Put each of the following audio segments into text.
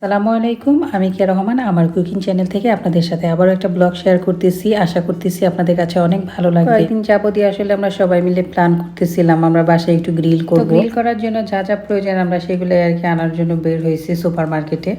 আসসালামু আলাইকুম, আমি কিয়া রহমান আমার কুকিং চ্যানেল থেকে আপনাদের সাথে আবারও একটা ব্লগ শেয়ার করতেছি। আশা করতেছি আপনাদের কাছে অনেক ভালো লাগবে। কয়েকদিন যাবতীয় আসলে আমরা সবাই মিলে প্ল্যান করতেছিলাম আমরা বাসায় একটু গ্রিল করব। গ্রিল করার জন্য যা যা প্রয়োজন আমরা সেগুলো আর কি আনার জন্য বের হয়েছি সুপার মার্কেটে।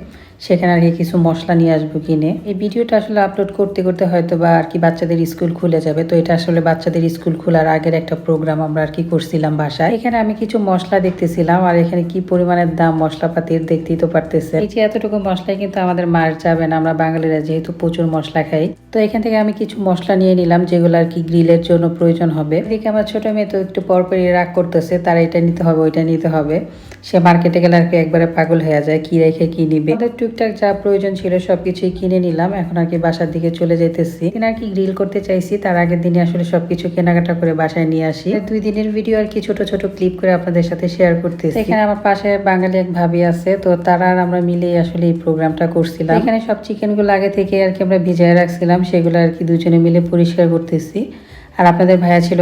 সেখানে আর কি কিছু মশলা নিয়ে আসবো কিনে। এই ভিডিওটা আসলে আপলোড করতে করতে হয়তো বা আর কি বাচ্চাদের স্কুল খুলে যাবে, তো এটা আসলে বাচ্চাদের স্কুল খোলার আগের একটা প্রোগ্রাম আমরা আর কি করছিলাম বাসায়। এখানে আমি কিছু মশলা দেখতেছিলাম আর এখানে কি পরিমাণের দাম মশলাপাতির দেখতেই তো পারতেছে। এই যে এতটুকু মশলায় কিন্তু আমাদের মার যাবে না, আমরা বাঙালিরা যেহেতু প্রচুর মশলা খাই। তো এখান থেকে আমি কিছু মশলা নিয়ে নিলাম যেগুলো আর কি গ্রিলের জন্য প্রয়োজন হবে। এদিকে আমার ছোট মেয়ে তো একটু পরপরই রাগ করতেছে, তার এটা নিতে হবে ওইটা নিতে হবে। সে মার্কেটে গেলে আর কি একবারে পাগল হয়ে যায়, কি রেখে কি নিবে। টুকটাক যা প্রয়োজন ছিল সবকিছুই কিনে নিলাম। এখন আর কি বাসার দিকে চলে যেতেছি। আর কি গ্রিল করতে চাইছি, তার আগের দিনে আসলে সবকিছু কেনাকাটা করে বাসায় নিয়ে আসি। 2 দিনের ভিডিও আর কি ছোট ছোট ক্লিপ করে আপনাদের সাথে শেয়ার করতেছি। এখানে আমার পাশে বাঙালি এক ভাবি আছে, তো তারা আর আমরা মিলে আসলে এই প্রোগ্রামটা করছিলাম। এখানে সব চিকেনগুলো আগে থেকে আর কি আমরা ভিজিয়ে রাখছিলাম, সেগুলো আর কি দুজনে মিলে পরিষ্কার করতেছি। আর আপনাদের ভাইয়া ছিল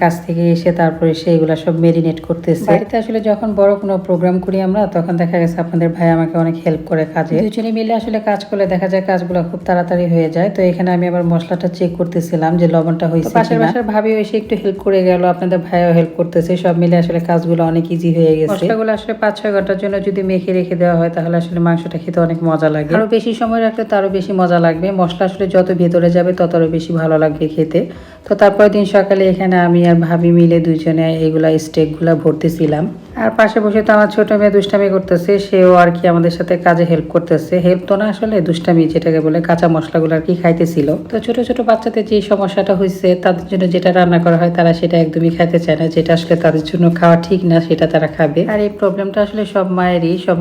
কাজ থেকে এসে তারপরে সে এগুলো সব মেরিনেট করতেছে। বাড়িতে আসলে যখন বড় কোনো প্রোগ্রাম করি আমরা, তখন দেখা গেছে আপনাদের ভাই আমাকে অনেক হেল্প করে কাজে। দুজনে মিলে আসলে কাজ করলে দেখা যায় কাজগুলো খুব তাড়াতাড়ি হয়ে যায়। তো এখানে আমি আবার মশলাটা চেক করতেছিলাম যে লবণটা হয়েছে কিনা। পাশের ভাবি এসে একটু হেল্প করে গেল, আপনাদের ভাইয়াও হেল্প করতেছে। সব মিলে আসলে কাজগুলো অনেক ইজি হয়ে গেছে। মশলাগুলো আসলে 5-6 ঘন্টার জন্য যদি মেখে রেখে দেওয়া হয় তাহলে আসলে মাংসটা খেতে অনেক মজা লাগে। আরো বেশি সময় রাখলে তো আরো বেশি মজা লাগবে। মশলা আসলে যত ভেতরে যাবে তত আরো বেশি ভালো লাগবে খেতে। তো তারপরের দিন সকালে এখানে আমি আর ভাবি মিলে দুজনে এগুলা স্টেকগুলা ভরতেছিলাম। আর পাশে বসে তো আমার ছোট মেয়ে দুষ্টামি করতেছে, সেও আর কি আমাদের সাথে কাজে হেল্প করতেছে। হেল্প তো না আসলে দুষ্টামি যেটাকে বলে, কাঁচা মশলাগুলো আর কি খাইতেছিল। তো ছোট ছোট বাচ্চাদের যে সমস্যাটা হয়েছে, তাদের জন্য যেটা রান্না করা হয় তারা সেটা একদমই খাইতে চায় না, যেটা আসলে তাদের জন্য খাওয়া ঠিক না সেটা তারা খাবে। আর এই প্রবলেমটা আসলে সব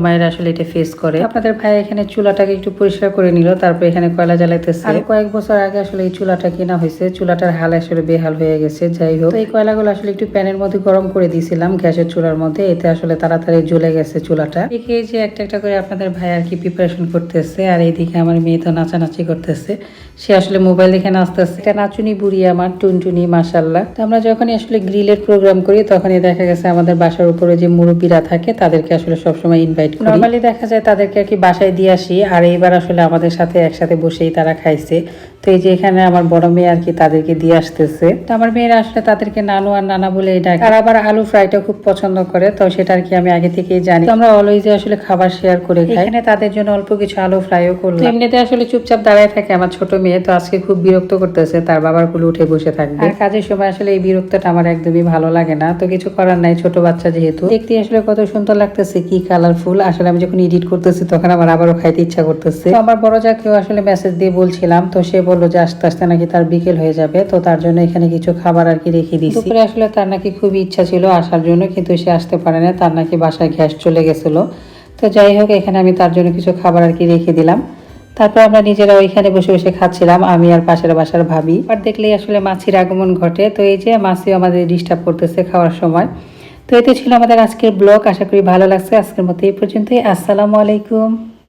মায়েরা আসলে এটা ফেস করে। আপনাদের ভাই এখানে চুলাটাকে একটু পরিষ্কার করে নিল, তারপর এখানে কয়লা জ্বালাইতেছে। আর কয়েক বছর আগে আসলে এই চুলাটা কেনা হয়েছে, চুলাটার হাল আসলে বেহাল হয়ে গেছে। যাই হোক, এই কয়লাগুলো আসলে একটু প্যানের মধ্যে গরম করে দিয়েছিলাম গ্যাসের চুলার মধ্যে, এতে আসলে তাড়াতাড়ি জ্বলে গেছে চুলাটা। দেখে যে একটা একটা করে আপনাদের ভাই আর কি প্রিপারেশন করতেছে, আর এইদিকে আমার মেয়ে তো নাচানাচি করতেছে। সে আসলে মোবাইল দেখে নাচতেছে। এটা নাচুনি বুড়ি আমার টুনটুনি মাশাআল্লাহ। তো আমরা যখনই আসলে গ্রিলের প্রোগ্রাম করি তখনই দেখা গেছে আমাদের বাসার উপরে যে মুরব্বীরা থাকে তাদেরকে আসলে সবসময় ইনভাইট করি। নরমালি দেখা যায় তাদেরকে আর কি বাসায় দিয়ে আসি, আর এইবার আসলে আমাদের সাথে একসাথে বসেই তারা খাইছে। তো এই যে এখানে আমার বড় মেয়ে আর কি তাদেরকে দিয়ে আসতেছে। তো আমার মেয়েরা আসলে তাদেরকে নানু আর নানা বলে ডাকে। আর আবার আলু ফ্রাইটা খুব পছন্দ করে, তো সেটা আর কি আমি আগে থেকেই জানি। তো আমরা অলওয়েজ আসলে খাবার শেয়ার করে খাই। এখানে তাদের জন্য অল্প কিছু আলু ফ্রাইও করলাম। এমনিতে আসলে চুপচাপ দাঁড়ায় থাকে আমার ছোট মেয়ে, তো আজকে খুব বিরক্ত করতেছে, তার বাবার কোলে উঠে বসে থাকবে। আর কাজের সময় আসলে এই বিরক্তটা আমার একদমই ভালো লাগে না, তো কিছু করার নাই, ছোট বাচ্চা যেহেতু। দেখতে আসলে কত সুন্দর লাগতেছে, কি কালারফুল। আসলে আমি যখন এডিট করতেছি তখন আমার আবারও খাইতে ইচ্ছা করতেছে। তো আমার বড় যাকেও আসলে মেসেজ দিয়ে বলছিলাম, তো সে বললো যে আস্তে আস্তে নাকি তার বিকেল হয়ে যাবে, তো তার জন্য এখানে কিছু খাবার আর কি রেখে দিয়েছি। দুপুরে আসলে তার নাকি খুবই ইচ্ছা ছিল আসার জন্য, কিন্তু সে আসতে পারে না, তার নাকি বাসায় গ্যাস চলে গেছিল। তো যাই হোক, এখানে আমি তার জন্য কিছু খাবার আর কি রেখে দিলাম। তারপর আমরা নিজেরা ওইখানে বসে বসে খাচ্ছিলাম, আমি আর পাশের বাসার ভাবি। আর দেখলেই আসলে মাছির আগমন ঘটে, তো এই যে মাছিও আমাদের ডিস্টার্ব করতেছে খাওয়ার সময়। তো এতে ছিল আমাদের আজকের ব্লগ। আশা করি ভালো লাগছে। আজকের মতো এই পর্যন্তই। আসসালামু আলাইকুম।